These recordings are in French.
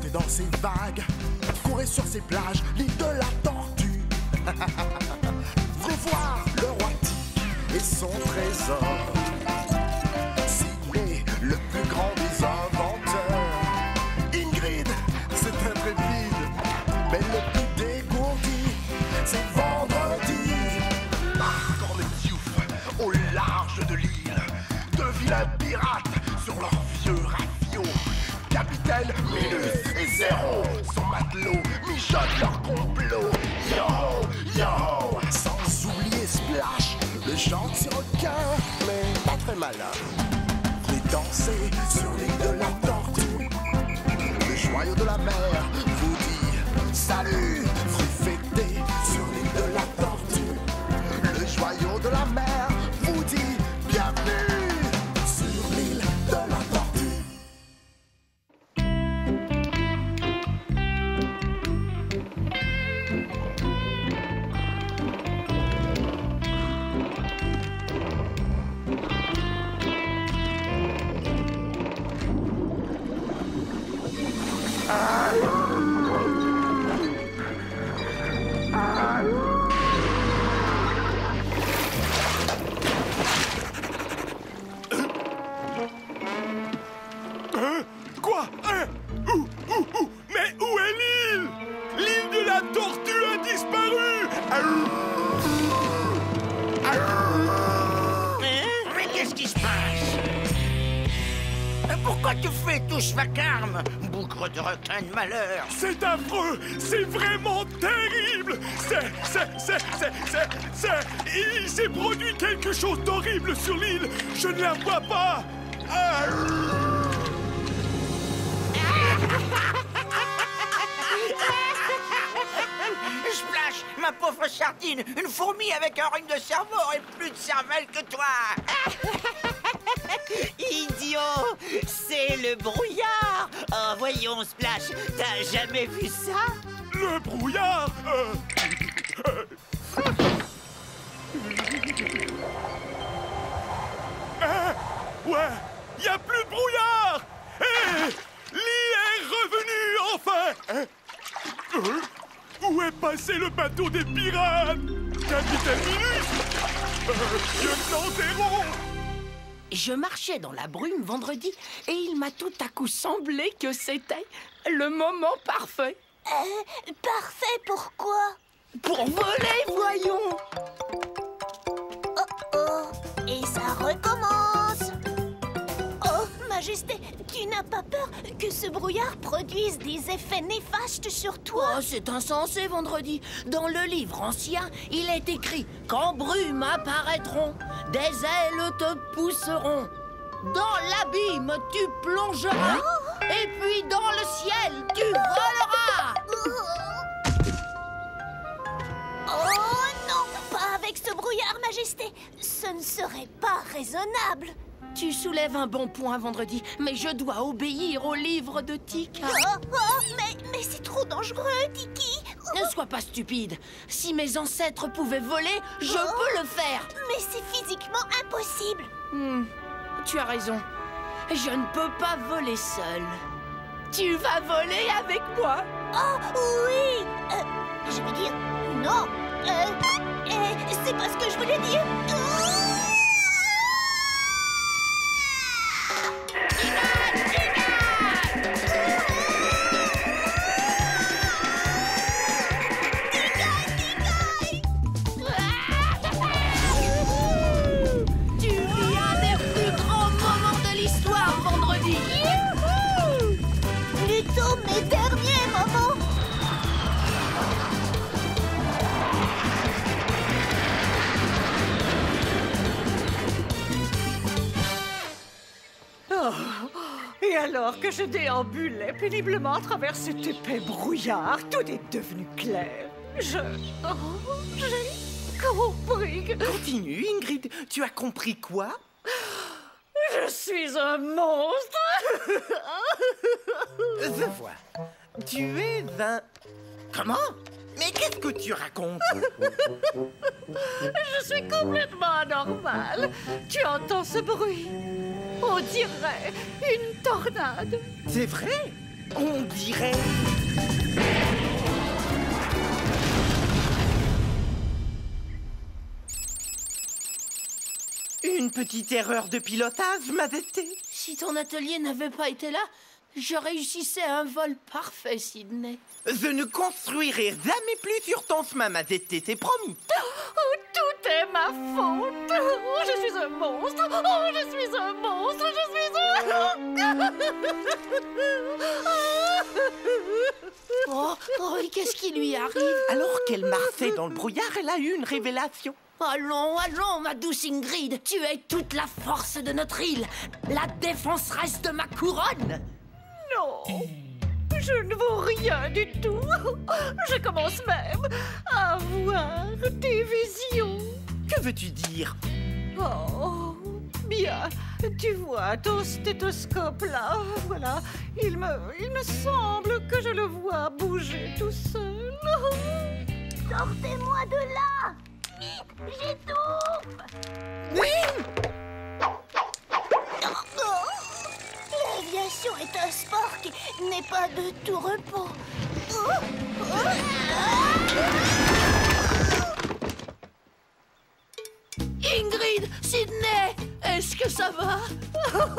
Nager dans ces vagues, courir sur ces plages, l'île de la tortue. Venez voir le roi Tic et son trésor. Sydney, le plus grand des inventeurs. Ingrid, c'est intrépide, mais le plus dégourdi, c'est vendredi. Marc en Diouf, au large de l'île, de vilains pirates sur leurs vieux ravios. Capitaine Minus et Zéro, son matelot, mijotent leur complot. Yo, yo, sans oublier Splash, le gentil requin, mais pas très malin. Venez danser sur l'île de la tortue. Le joyau de la mer vous dit salut. Venez fêter sur l'île de la tortue. Le joyau de la mer vous dit bienvenue sur l'île de la tortue. Quoi? Mais où est l'île? L'île de la tortue a disparu! Mais qu'est-ce qui se passe? Pourquoi tu fais tout ce vacarme, bougre de requin de malheur? C'est affreux! C'est vraiment terrible! Il s'est produit quelque chose d'horrible sur l'île! Je ne la vois pas! Splash, ma pauvre sardine, une fourmi avec un rhume de cerveau aurait plus de cervelle que toi! Idiot! C'est le brouillard! Oh, voyons, Splash, t'as jamais vu ça? Le brouillard! Ouais, y a plus de brouillard! L'île est revenue, enfin! Où est passé le bateau des pirates? Capitaine Minus? Lieutenant Zéro? Je marchais dans la brume vendredi et il m'a tout à coup semblé que c'était le moment parfait. Parfait, pourquoi? Pour voler, voyons! Oh, et ça recommence. Oh, Majesté, tu n'as pas peur que ce brouillard produise des effets néfastes sur toi? Oh, c'est insensé, vendredi. Dans le livre ancien, il est écrit « Quand brumes apparaîtront, des ailes te pousseront. Dans l'abîme, tu plongeras, et puis dans le ciel, tu voleras. » Oh non, pas avec ce brouillard, Majesté. Ce ne serait pas raisonnable. Tu soulèves un bon point, vendredi, mais je dois obéir au livre de Tika. Mais c'est trop dangereux, Tiki. Ne sois pas stupide. Si mes ancêtres pouvaient voler, je peux le faire. Mais c'est physiquement impossible. Tu as raison. Je ne peux pas voler seul. Tu vas voler avec moi? Oh, oui. Je veux dire, non. C'est pas ce que je voulais dire. Tu vis un des plus grands moments de l'histoire, vendredi. Plutôt mes derniers moments. Et alors que je déambulais péniblement à travers cet épais brouillard, tout est devenu clair. J'ai compris que... Continue, Ingrid. Tu as compris quoi? Je suis un monstre. Je vois. Tu es un... Comment? Mais qu'est-ce que tu racontes? Je suis complètement anormale. Tu entends ce bruit? On dirait une tornade. C'est vrai? On dirait... Une petite erreur de pilotage, Majesté. Si ton atelier n'avait pas été là, je réussissais un vol parfait, Sidney. Je ne construirai jamais plus sur ton chemin, Majesté, c'est promis. Oh, tout est ma faute. Oh, je suis un monstre. Oh, je suis un monstre. Je suis un... Oh, et qu'est-ce qui lui arrive? Alors qu'elle marchait dans le brouillard, elle a eu une révélation. Allons, allons, ma douce Ingrid. Tu es toute la force de notre île, la défenseresse de ma couronne. Non, je ne vaux rien du tout. Je commence même à avoir des visions. Que veux-tu dire? Oh, bien. Tu vois ton stéthoscope là, voilà. Il me semble que je le vois bouger tout seul. Sortez-moi de là! J'étouffe! L'aviation est un sport qui n'est pas de tout repos. Ingrid, Sidney, est-ce que ça va?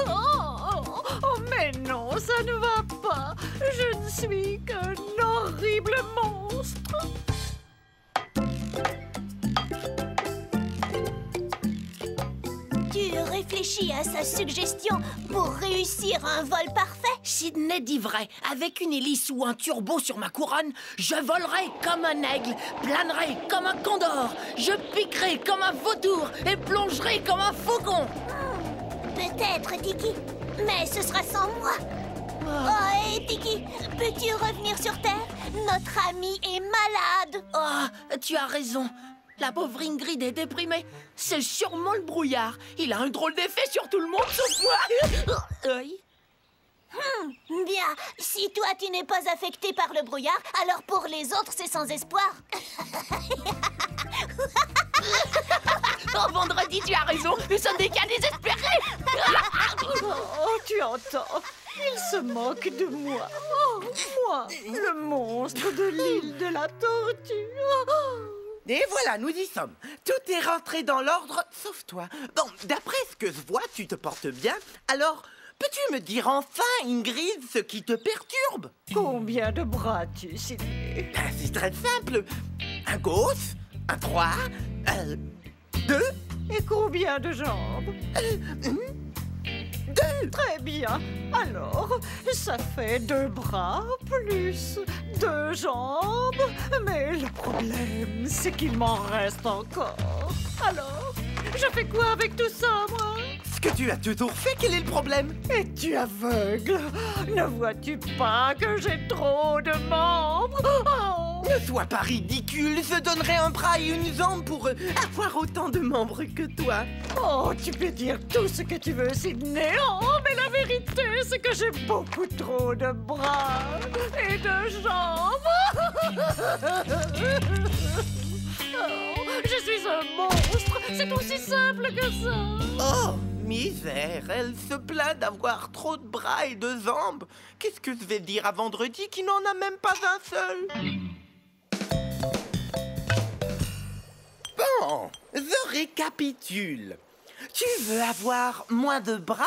Oh, mais non, ça ne va pas. Je ne suis qu'un horrible monstre. Tu réfléchis à sa suggestion pour réussir un vol parfait? Sidney dit vrai. Avec une hélice ou un turbo sur ma couronne, je volerai comme un aigle, planerai comme un condor, je piquerai comme un vautour et plongerai comme un faucon. Peut-être, Tiki, mais ce sera sans moi. Oh, et Tiki, peux-tu revenir sur Terre? Notre ami est malade. Oh, tu as raison. La pauvre Ingrid est déprimée. C'est sûrement le brouillard. Il a un drôle d'effet sur tout le monde sauf moi. Oui. Bien, si toi tu n'es pas affecté par le brouillard, alors pour les autres c'est sans espoir. Oh, vendredi, tu as raison. Nous sommes des cas désespérés. Oh, tu entends? Il se moque de moi. Oh, moi, le monstre de l'île de la tortue. Et voilà, nous y sommes. Tout est rentré dans l'ordre, sauf toi. Bon, d'après ce que je vois, tu te portes bien. Alors, peux-tu me dire enfin, Ingrid, ce qui te perturbe? Combien de bras as-tu, Sidney? Ben, c'est très simple. Un gauche, un droit, 2. Et combien de jambes? 2. Très bien. Alors, ça fait 2 bras plus 2 jambes. Mais le problème, c'est qu'il m'en reste encore. Alors, je fais quoi avec tout ça, moi? Ce que tu as toujours fait, quel est le problème? Es-tu aveugle? Ne vois-tu pas que j'ai trop de membres? Oh! Ne sois pas ridicule, je donnerais un bras et une jambe pour avoir autant de membres que toi. Oh, tu peux dire tout ce que tu veux, Sidney. Oh, mais la vérité, c'est que j'ai beaucoup trop de bras et de jambes. Oh, je suis un monstre. C'est aussi simple que ça. Oh, misère, elle se plaint d'avoir trop de bras et de jambes. Qu'est-ce que je vais dire à vendredi qui n'en a même pas un seul? Bon, je récapitule. Tu veux avoir moins de bras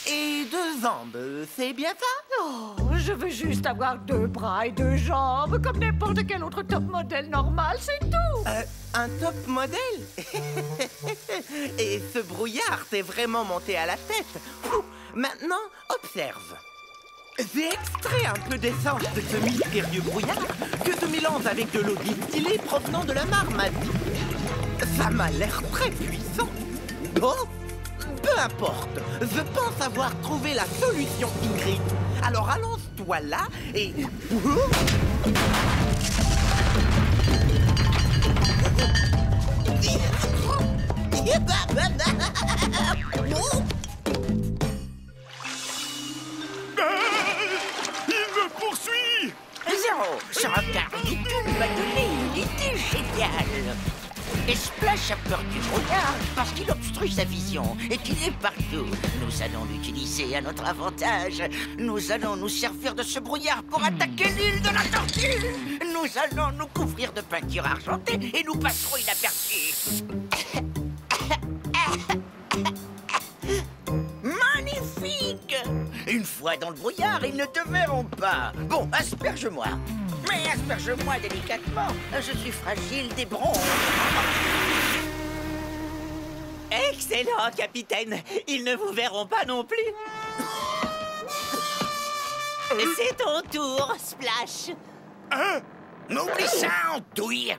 et de jambes, c'est bien ça? Oh, je veux juste avoir 2 bras et 2 jambes, comme n'importe quel autre top modèle normal, c'est tout. Un top modèle? Et ce brouillard t'est vraiment monté à la tête. Ouh, maintenant, observe. J'ai extrait un peu d'essence de ce mystérieux brouillard que je mélange avec de l'eau distillée provenant de la marmite. Ça m'a l'air très puissant. Bon, peu importe. Je pense avoir trouvé la solution, Ingrid. Alors allonge-toi là et... Il me poursuit! Zéro, sans regard du tout, Madeleine, il était génial. Et Splash a peur du brouillard parce qu'il obstrue sa vision et qu'il est partout. Nous allons l'utiliser à notre avantage. Nous allons nous servir de ce brouillard pour attaquer l'île de la tortue. Nous allons nous couvrir de peinture argentée et nous passerons inaperçus. Magnifique! Une fois dans le brouillard, ils ne te verront pas. Bon, asperge-moi. Mais asperge-moi délicatement. Je suis fragile des bronzes. Excellent, capitaine. Ils ne vous verront pas non plus. C'est ton tour, Splash. Hein? N'oublie ça, Andouille.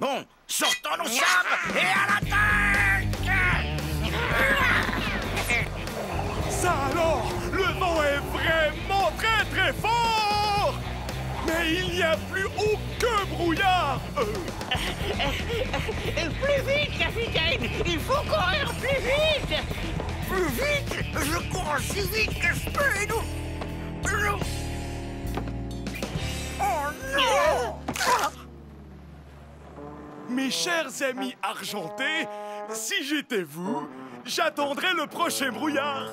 Bon, sortons nos sabres et à l'attaque! Ça alors, le vent est vraiment très très fort! Mais il n'y a plus aucun brouillard! Plus vite, capitaine. Il faut courir plus vite. Plus vite! Je cours aussi vite que je peux et nous... Oh non! Mes chers amis argentés, si j'étais vous, j'attendrais le prochain brouillard.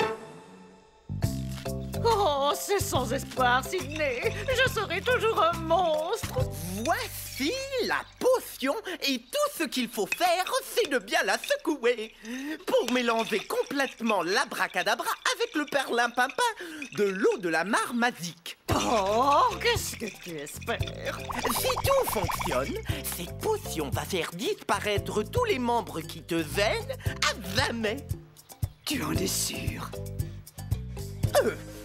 Oh, c'est sans espoir, Sydney. Je serai toujours un monstre. Voici la potion et tout ce qu'il faut faire, c'est de bien la secouer pour mélanger complètement l'abracadabra avec le perlimpinpin de l'eau de la Marmazique. Oh, qu'est-ce que tu espères? Si tout fonctionne, cette potion va faire disparaître tous les membres qui te gênent à jamais. Tu en es sûr?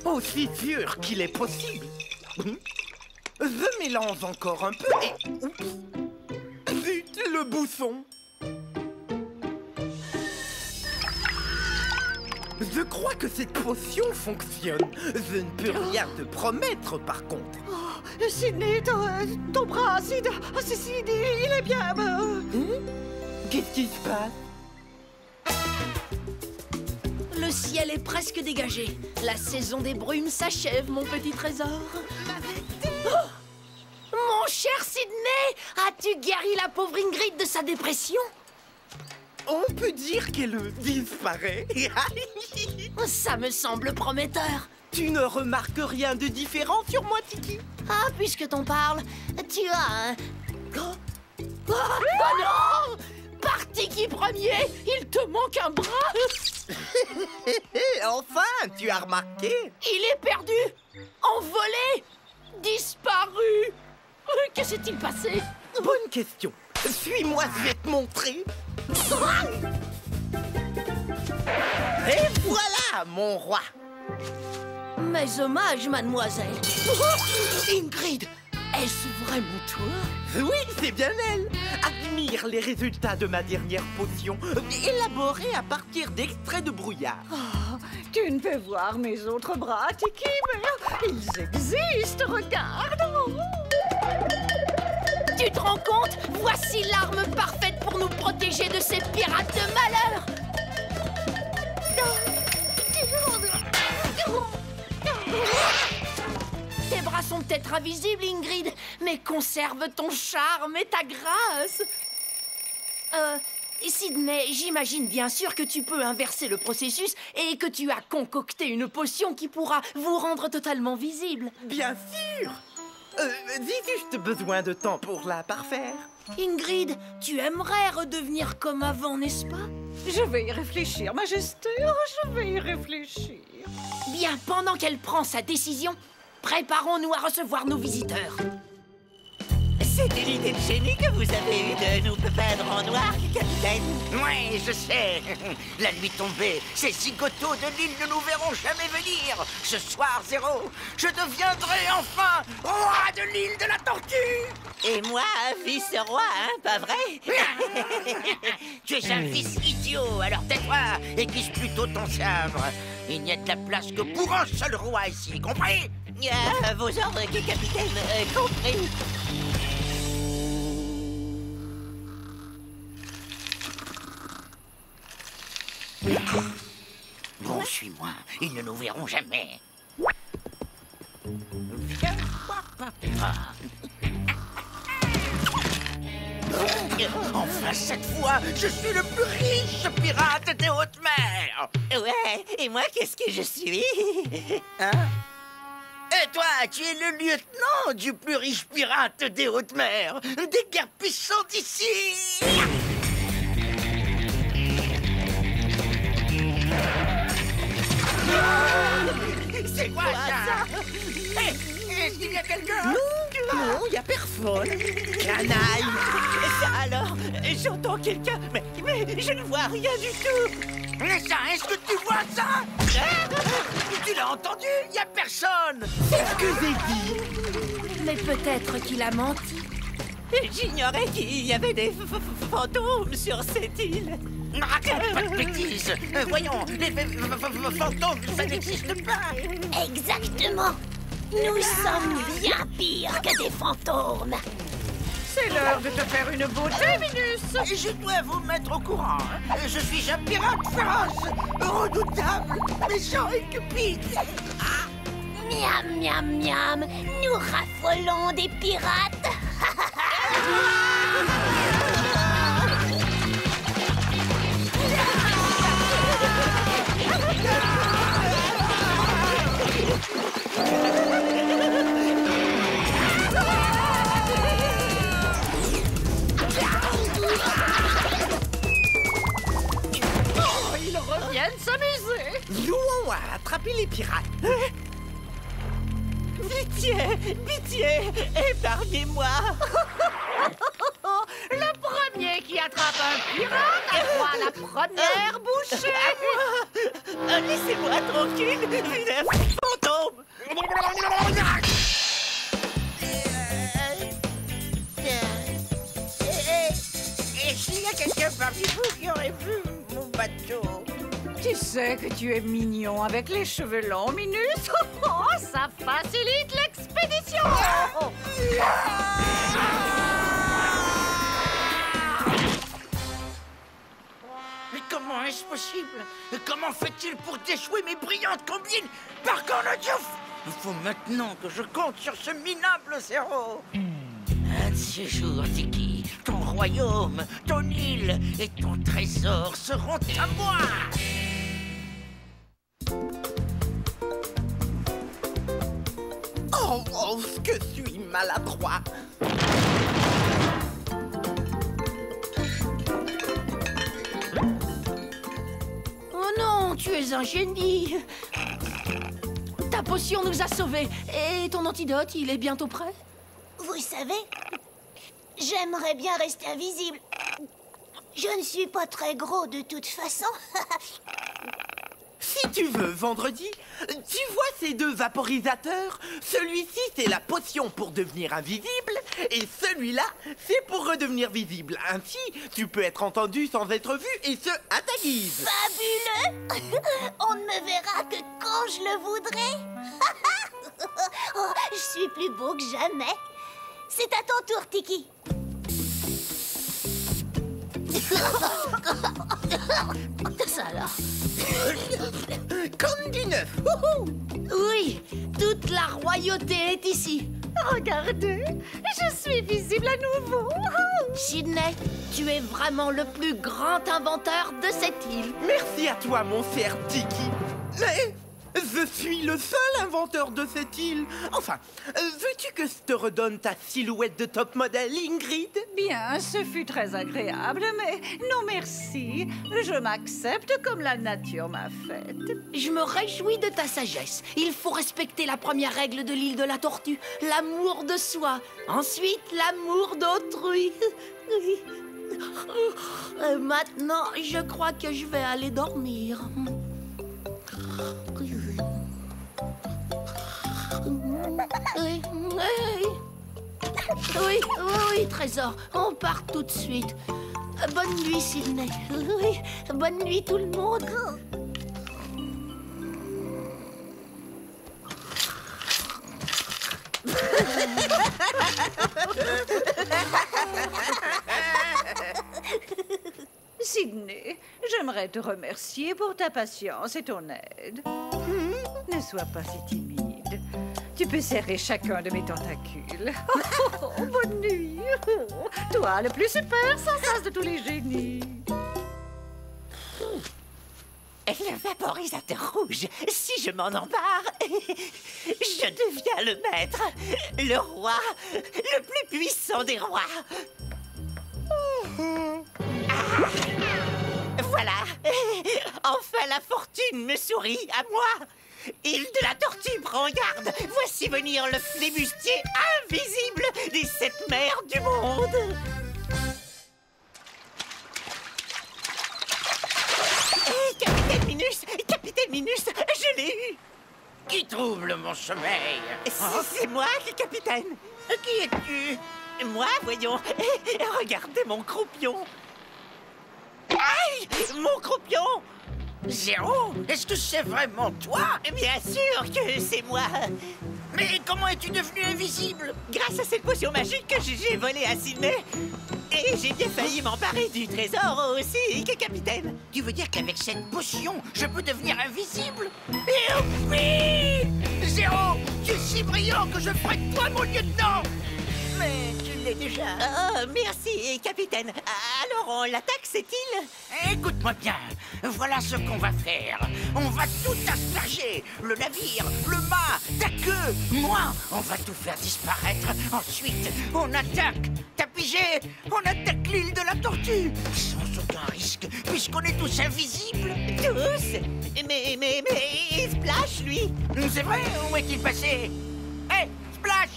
Aussi sûr qu'il est possible. Je mélange encore un peu et... Oups. Zut, le bouchon. Je crois que cette potion fonctionne. Je ne peux rien te promettre, par contre. Oh, Sydney, ton bras, Sid, il est bien... Qu'est-ce qui se passe? Le ciel est presque dégagé. La saison des brumes s'achève, mon petit trésor. Oh, mon cher Sydney, as-tu guéri la pauvre Ingrid de sa dépression? On peut dire qu'elle disparaît. Ça me semble prometteur. Tu ne remarques rien de différent sur moi, Tiki? Ah, puisque t'en parles, tu as un... Oh non! Parti qui premier, il te manque un bras. Enfin, tu as remarqué? Il est perdu, envolé, disparu. Que s'est-il passé? Bonne question. Suis-moi, je vais te montrer. Et voilà, mon roi. Mes hommages, mademoiselle. Ingrid, est-ce vraiment toi? Oui, c'est bien elle. Admire les résultats de ma dernière potion, élaborée à partir d'extraits de brouillard. Oh, tu ne peux voir mes autres bras, Tiki, mais ils existent, regarde. Tu te rends compte? Voici l'arme parfaite pour nous protéger de ces pirates de malheur. Tes bras sont peut-être invisibles, Ingrid, mais conserve ton charme et ta grâce. Sydney, j'imagine bien sûr que tu peux inverser le processus et que tu as concocté une potion qui pourra vous rendre totalement visible. Bien sûr. J'ai juste besoin de temps pour la parfaire. Ingrid, tu aimerais redevenir comme avant, n'est-ce pas? Je vais y réfléchir, Majesté. Oh, je vais y réfléchir. Bien, pendant qu'elle prend sa décision, préparons-nous à recevoir nos visiteurs. C'était l'idée de génie que vous avez eue de nous peindre en noir, capitaine. Oui, je sais. La nuit tombée, ces zigotos de l'île ne nous verront jamais venir. Ce soir, Zéro, je deviendrai enfin roi de l'île de la tortue. Et moi, vice-roi, hein, pas vrai? Tu es un fils idiot, alors tais-toi et guise plutôt ton sabre. Il n'y a de la place que pour un seul roi ici, compris? Vos ordres, capitaine, compris. Bon, suis-moi, ils ne nous verront jamais. Viens voir, papa. Enfin, cette fois, je suis le plus riche pirate des hautes mers. Ouais, et moi, qu'est-ce que je suis? Hein? Et toi, tu es le lieutenant du plus riche pirate des hautes mers, des guerres puissantes d'ici. C'est quoi ça? Est-ce qu'il y a quelqu'un? Non, y a personne. Canaille. Alors, j'entends quelqu'un, mais je ne vois rien du tout. Mais ça, est-ce que tu vois ça? Tu l'as entendu? Y a personne. C'est ce que j'ai dit. Mais peut-être qu'il a menti. J'ignorais qu'il y avait des fantômes sur cette île. Raconte pas de bêtises. Voyons, les fantômes, ça n'existe pas. Exactement. Nous sommes bien pires que des fantômes. C'est l'heure de te faire une beauté, Minus. Je dois vous mettre au courant. Je suis un pirate féroce, redoutable, méchant et cupide. Miam, miam, miam. Nous raffolons des pirates. Oh, ils reviennent s'amuser. Jouons à attraper les pirates. Pitié, pitié, épargnez-moi. Le premier qui attrape un pirate a droit à la première bouchée. Laissez-moi tranquille, vilain fantôme. Est-ce qu'il y a quelqu'un parmi vous qui aurait vu mon bateau? Tu sais que tu es mignon avec les cheveux longs, Minus. Oh, ça facilite l'expédition. Mais comment est-ce possible? Comment fait-il pour déjouer mes brillantes combines par Cornodiouf? Il faut maintenant que je compte sur ce minable zéro. Un de ces jours, Tiki, ton royaume, ton île et ton trésor seront à moi. Oh, ce que suis maladroit. Oh non, tu es un génie. Ta potion nous a sauvés. Et ton antidote, il est bientôt prêt? Vous savez, j'aimerais bien rester invisible. Je ne suis pas très gros de toute façon. Si tu veux, vendredi, tu vois ces deux vaporisateurs? Celui-ci, c'est la potion pour devenir invisible, et celui-là, c'est pour redevenir visible. Ainsi, tu peux être entendu sans être vu, et ce, à ta guise. Fabuleux. On ne me verra que quand je le voudrai. Oh, je suis plus beau que jamais. C'est à ton tour, Tiki. Ça alors. Comme du neuf. Oui, toute la royauté est ici. Regardez, je suis visible à nouveau. Sydney, tu es vraiment le plus grand inventeur de cette île. Merci à toi, mon cher Tiki. Mais je suis le seul inventeur de cette île. Enfin, veux-tu que je te redonne ta silhouette de top modèle, Ingrid? Bien, ce fut très agréable, mais non merci. Je m'accepte comme la nature m'a faite. Je me réjouis de ta sagesse. Il faut respecter la première règle de l'île de la Tortue, l'amour de soi. Ensuite, l'amour d'autrui. Maintenant, je crois que je vais aller dormir. Oui, trésor, on part tout de suite. Bonne nuit, Sydney. Oui, bonne nuit, tout le monde. Sydney, j'aimerais te remercier pour ta patience et ton aide. Ne sois pas si timide. Tu peux serrer chacun de mes tentacules. Bonne nuit. Toi, le plus super, sans sas de tous les génies. Le vaporisateur rouge, si je m'en empare, je deviens le maître, le roi, le plus puissant des rois. Ah, voilà, enfin la fortune me sourit à moi. Île de la Tortue, prends garde. Voici venir le flibustier invisible des 7 mers du monde. Capitaine Minus, je l'ai eu. Qui trouble mon sommeil? C'est moi, capitaine. Qui es-tu? Moi, voyons. Regardez mon croupion. Aïe, mon croupion. Zéro, est-ce que c'est vraiment toi? Bien sûr que c'est moi. Mais comment es-tu devenu invisible? Grâce à cette potion magique que j'ai volée à Sydney. Et j'ai bien failli m'emparer du trésor aussi, capitaine. Tu veux dire qu'avec cette potion, je peux devenir invisible? Youpi! Zéro, tu es si brillant que je ferai de toi mon lieutenant! Mais tu l'es déjà. Oh, merci, capitaine. Alors, on l'attaque, cette île? Écoute-moi bien, voilà ce qu'on va faire. On va tout asperger. Le navire, le mât, ta queue, moi. On va tout faire disparaître. Ensuite, on attaque. T'as pigé? On attaque l'île de la Tortue. Sans aucun risque, puisqu'on est tous invisibles. Tous? Mais, Splash, lui? C'est vrai, où est-il passé? Hé, Splash!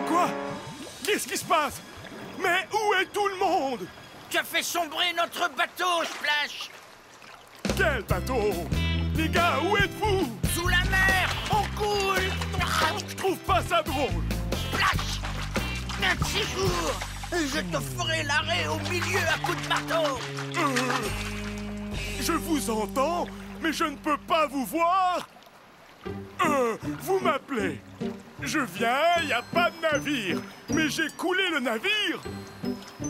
Quoi? Qu'est-ce qui se passe? Mais où est tout le monde? Tu as fait sombrer notre bateau, Splash! Quel bateau? Les gars, où êtes-vous? Sous la mer, on coule! Je trouve pas ça drôle. Splash! Un de ces jours, je te ferai l'arrêt au milieu à coups de marteau! Je vous entends, mais je ne peux pas vous voir. Vous m'appelez. Je viens, y a pas de navire. Mais j'ai coulé le navire.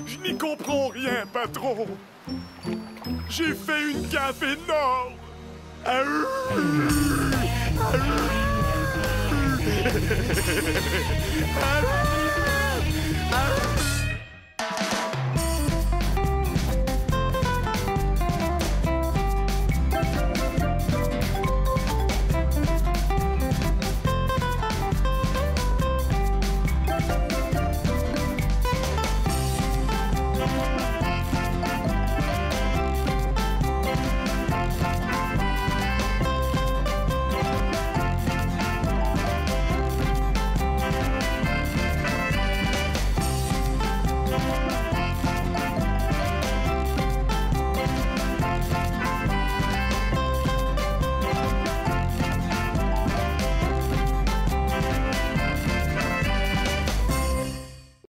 Je n'y comprends rien, patron. J'ai fait une gaffe énorme.